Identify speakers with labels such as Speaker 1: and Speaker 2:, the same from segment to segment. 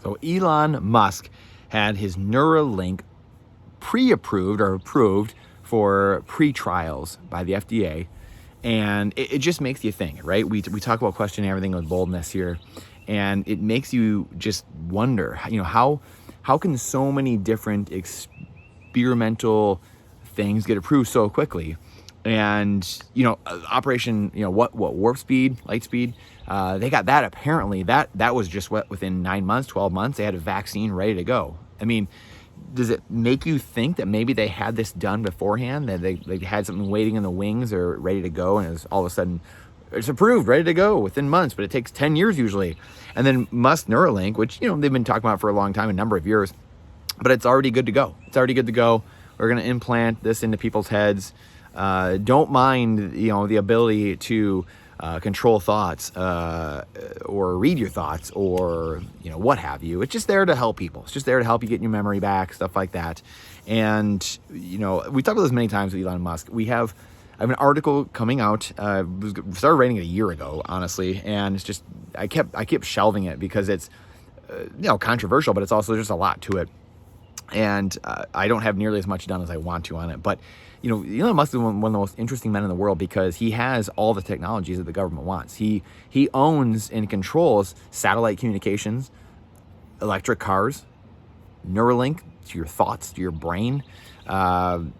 Speaker 1: So Elon Musk had his Neuralink pre-approved or approved for pre-trials by the FDA. And it just makes you think, right? We talk about questioning everything with boldness here. And it makes you just wonder, how can so many different experimental things get approved so quickly? And Operation, what warp speed, light speed, they got that. Apparently that was just within 9 months, 12 months, they had a vaccine ready to go. I mean, does it make you think that maybe they had this done beforehand, that they had something waiting in the wings or ready to go, and it was all of a sudden it's approved, ready to go within months, but it takes 10 years usually. And then Musk Neuralink, which they've been talking about for a long time, a number of years, but it's already good to go. It's already good to go. We're going to implant this into people's heads. Don't mind, the ability to control thoughts or read your thoughts or, what have you. It's just there to help people. It's just there to help you get your memory back, stuff like that. And, we talked about this many times with Elon Musk. I have an article coming out. Started writing it a year ago, honestly. And it's just, I kept shelving it because it's, controversial, but it's also just a lot to it. And I don't have nearly as much done as I want to on it. But, Elon Musk is one of the most interesting men in the world because he has all the technologies that the government wants. He owns and controls satellite communications, electric cars, Neuralink to your thoughts, to your brain, and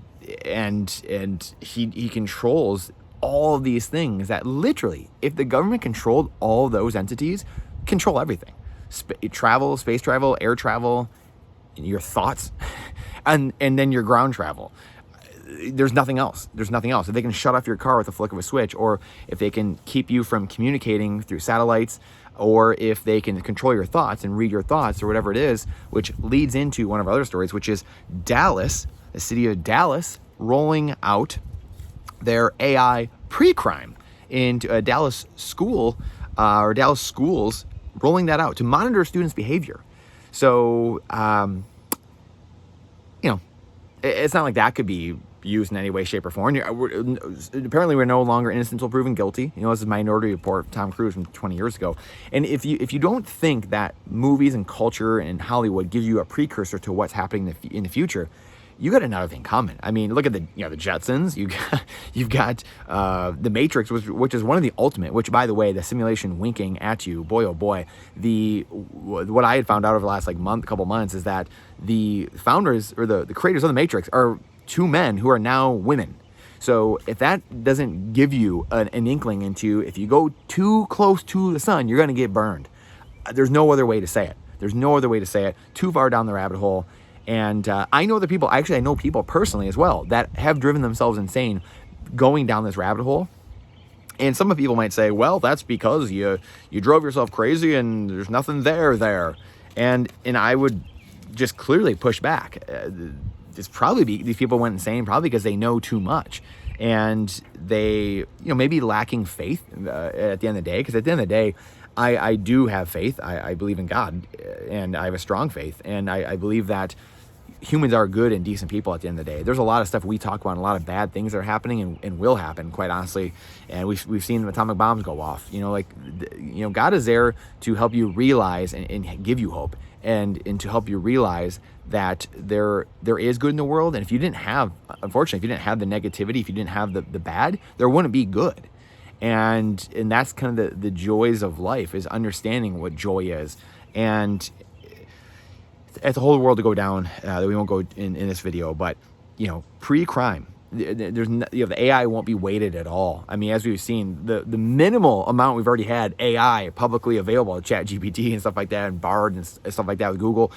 Speaker 1: he controls all of these things that literally, if the government controlled all of those entities, control everything. Travel, space travel, air travel, your thoughts, and then your ground travel. There's nothing else. If they can shut off your car with a flick of a switch, or if they can keep you from communicating through satellites, or if they can control your thoughts and read your thoughts or whatever it is, which leads into one of our other stories, which is Dallas, the city of Dallas, rolling out their AI pre-crime into a Dallas school or Dallas schools, rolling that out to monitor students' behavior. So, it's not like that could be used in any way, shape, or form. Apparently, we're no longer innocent until proven guilty. This is Minority Report, Tom Cruise from 20 years ago. And if you don't think that movies and culture and Hollywood give you a precursor to what's happening in the future, you got another thing coming. I mean, look at the Jetsons. You've got the Matrix, which is one of the ultimate. Which, by the way, the simulation winking at you, boy oh boy. What I had found out over the last couple months is that the founders or the creators of the Matrix are two men who are now women. So if that doesn't give you an inkling into, if you go too close to the sun, you're going to get burned. There's no other way to say it. Too far down the rabbit hole. And I know I know people personally as well that have driven themselves insane going down this rabbit hole. And some people might say, well, that's because you drove yourself crazy and there's nothing there. And I would just clearly push back. It's probably these people went insane probably because they know too much. And they, maybe lacking faith at the end of the day. Because at the end of the day, I do have faith. I believe in God, and I have a strong faith. And I believe that humans are good and decent people at the end of the day. There's a lot of stuff we talk about, and a lot of bad things that are happening and will happen, quite honestly. And we've seen atomic bombs go off. God is there to help you realize and give you hope, and to help you realize that there is good in the world. And if you didn't have the negativity, if you didn't have the bad, there wouldn't be good. And that's kind of the joys of life, is understanding what joy is. And it's a whole world to go down that we won't go in this video, but pre-crime, the AI won't be weighted at all. I mean, as we've seen, the minimal amount we've already had AI publicly available, ChatGPT and stuff like that, and Bard and stuff like that with Google,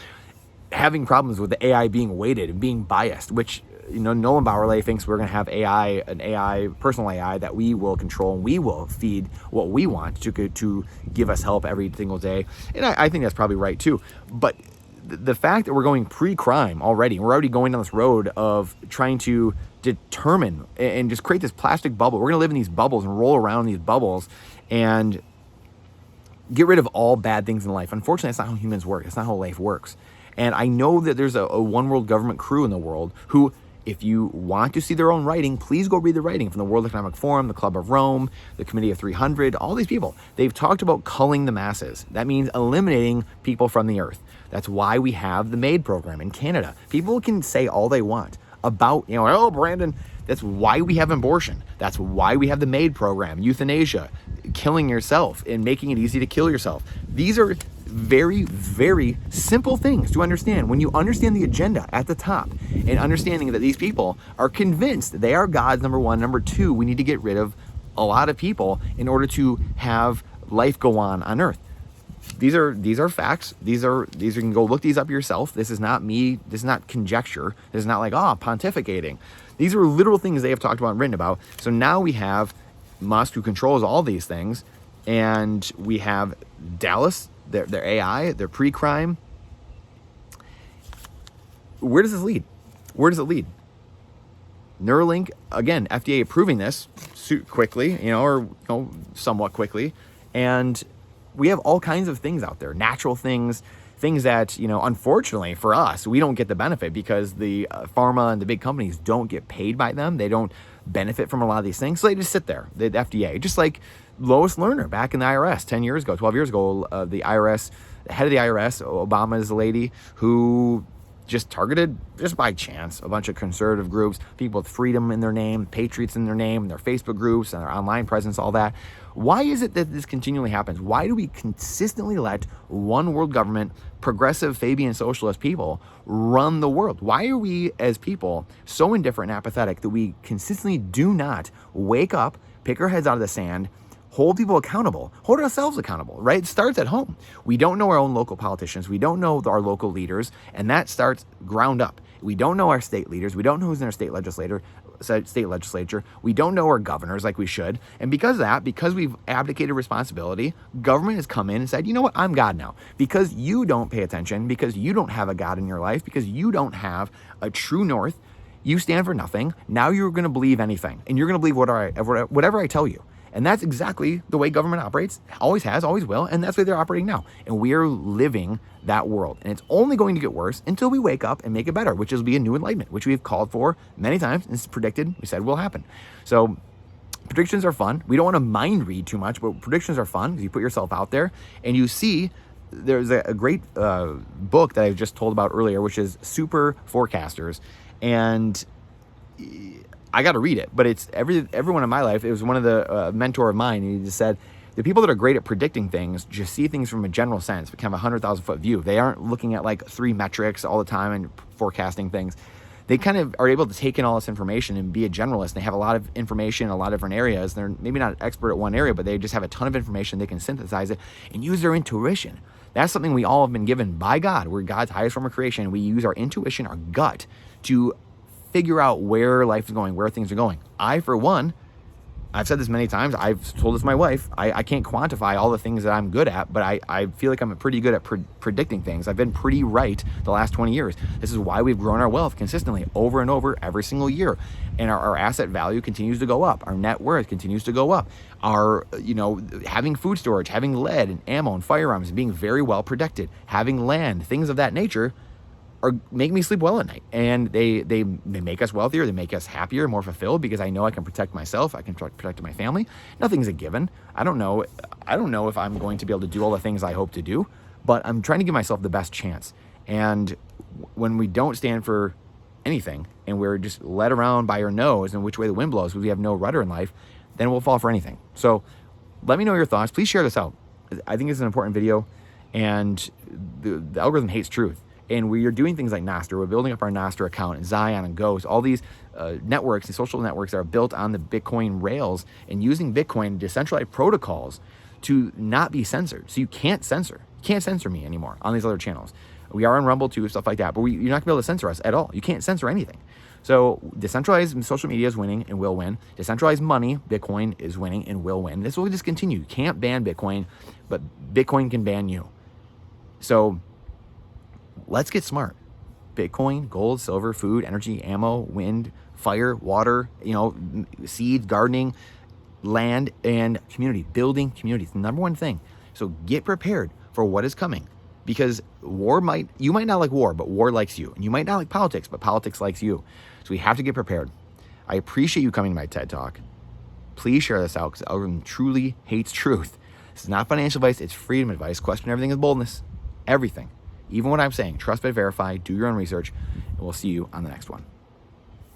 Speaker 1: having problems with the AI being weighted and being biased, which Nolan Bowerley thinks we're going to have personal AI that we will control, and we will feed what we want to give us help every single day. And I think that's probably right too. But the fact that we're going pre-crime already, we're already going down this road of trying to determine and just create this plastic bubble. We're going to live in these bubbles and roll around in these bubbles and get rid of all bad things in life. Unfortunately, that's not how humans work. That's not how life works. And I know that there's a one world government crew in the world who If you want to see their own writing, please go read the writing from the World Economic Forum, the Club of Rome, the Committee of 300, all these people. They've talked about culling the masses. That means eliminating people from the earth. That's why we have the MAID program in Canada. People can say all they want about, oh, Brandon, that's why we have abortion. That's why we have the MAID program, euthanasia, killing yourself and making it easy to kill yourself. These are very, very simple things to understand. When you understand the agenda at the top and understanding that these people are convinced they are gods, number one. Number two, we need to get rid of a lot of people in order to have life go on earth. These are facts. These you can go look these up yourself. This is not me. This is not conjecture. This is not like, pontificating. These are literal things they have talked about and written about. So now we have Musk, who controls all these things, and we have Dallas, their AI, their pre-crime. Where does this lead? Where does it lead? Neuralink, again, FDA approving this quickly, or somewhat quickly, and we have all kinds of things out there, natural things that, unfortunately for us, we don't get the benefit because the pharma and the big companies don't get paid by them. They don't benefit from a lot of these things. So they just sit there, the FDA, just like Lois Lerner back in the IRS 10 years ago, 12 years ago, the head of the IRS, Obama's lady, who just targeted, just by chance, a bunch of conservative groups, people with freedom in their name, patriots in their name, their Facebook groups and their online presence, all that. Why is it that this continually happens? Why do we consistently let one world government, progressive Fabian socialist people run the world? Why are we as people so indifferent and apathetic that we consistently do not wake up, pick our heads out of the sand, hold people accountable, hold ourselves accountable, right? It starts at home. We don't know our own local politicians. We don't know our local leaders, and that starts ground up. We don't know our state leaders. We don't know who's in our state legislature. We don't know our governors like we should. And because of that, because we've abdicated responsibility, government has come in and said, you know what, I'm God now. Because you don't pay attention, because you don't have a God in your life, because you don't have a true north, you stand for nothing. Now you're going to believe anything. And you're going to believe whatever I tell you. And that's exactly the way government operates, always has, always will, and that's the way they're operating now. And we are living that world. And it's only going to get worse until we wake up and make it better, which will be a new enlightenment, which we've called for many times and it's predicted, we said will happen. So predictions are fun. We don't want to mind read too much, but predictions are fun because you put yourself out there and you see. There's a great book that I just told about earlier, which is Super Forecasters. And I got to read it, but it's everyone in my life. It was one of the mentor of mine. And he just said, the people that are great at predicting things just see things from a general sense, kind of a 100,000-foot view. They aren't looking at like 3 metrics all the time and forecasting things. They kind of are able to take in all this information and be a generalist. They have a lot of information in a lot of different areas. They're maybe not an expert at one area, but they just have a ton of information. They can synthesize it and use their intuition. That's something we all have been given by God. We're God's highest form of creation. We use our intuition, our gut, to figure out where life is going, where things are going. I, for one, I've said this many times. I've told this to my wife. I can't quantify all the things that I'm good at, but I feel like I'm pretty good at predicting things. I've been pretty right the last 20 years. This is why we've grown our wealth consistently over and over every single year. And our asset value continues to go up. Our net worth continues to go up. Our, having food storage, having lead and ammo and firearms, being very well protected, having land, things of that nature make me sleep well at night, and they make us wealthier. They make us happier, more fulfilled, because I know I can protect myself. I can protect my family. Nothing's a given. I don't know if I'm going to be able to do all the things I hope to do, but I'm trying to give myself the best chance. And when we don't stand for anything and we're just led around by our nose and which way the wind blows, because we have no rudder in life, then we'll fall for anything. So let me know your thoughts. Please share this out. I think it's an important video, and the algorithm hates truth. And we are doing things like Nostr. We're building up our Nostr account and Zion and Ghost, all these networks and social networks that are built on the Bitcoin rails and using Bitcoin decentralized protocols to not be censored. So you can't censor me anymore on these other channels. We are on Rumble too, stuff like that, but you're not gonna be able to censor us at all. You can't censor anything. So decentralized social media is winning and will win. Decentralized money, Bitcoin, is winning and will win. This will just continue. You can't ban Bitcoin, but Bitcoin can ban you. So let's get smart. Bitcoin, gold, silver, food, energy, ammo, wind, fire, water, seeds, gardening, land, and community. Building community. It's the number one thing. So get prepared for what is coming. because you might not like war, but war likes you. And you might not like politics, but politics likes you. So we have to get prepared. I appreciate you coming to my TED Talk. Please share this out because the algorithm truly hates truth. This is not financial advice. It's freedom advice. Question everything with boldness. Everything. Even what I'm saying. Trust but verify. Do your own research. And we'll see you on the next one.